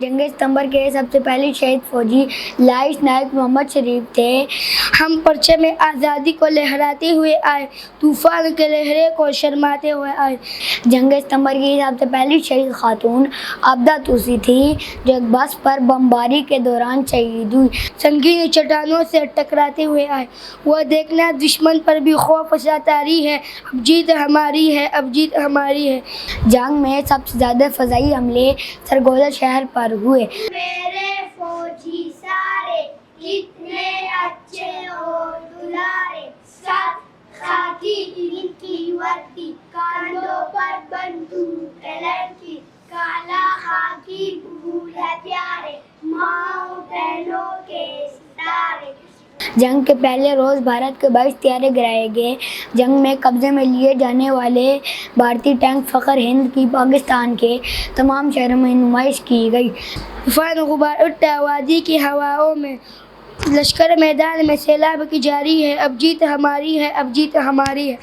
جنگ ستمبر کے سب سے پہلے شہید فوجی لائش نائک محمد شریف تھے۔ ہم پرچم آزادی کو لہراتے ہوئے آئے، طوفان کے لہریں کو شرماتے ہوئے آئے۔ جنگ ستمبر کی سب سے پہلی شہید خاتون عابدہ توسی تھی، جو ایک بس پر بمباری کے دوران شہید ہوئی۔ سنگین چٹانوں سے ٹکراتے ہوئے آئے، وہ دیکھنا دشمن پر بھی خوف افزا طاری ہے، اب جیت ہماری ہے، اب جیت ہماری ہے۔ جنگ میں سب سے زیادہ فضائی حملے سرگودا شہر پر ہوئے۔ میرے فوجی سارے کتنے اچھے اور دلارے، ساتھ خاکی ان کی وردی، کاندھوں پر بندوق لڑکی، کالا خاکی پھول ہے پیارے، ماؤں بہنوں کے ستارے۔ جنگ کے پہلے روز بھارت کے 22 طیارے گرائے گئے۔ جنگ میں قبضے میں لیے جانے والے بھارتی ٹینک فخر ہند کی پاکستان کے تمام شہروں میں نمائش کی گئی۔ طوفان غبار اٹھا وادی کی ہواؤں میں، لشکر میدان میں سیلاب کی جاری ہے، اب جیت ہماری ہے، اب جیت ہماری ہے۔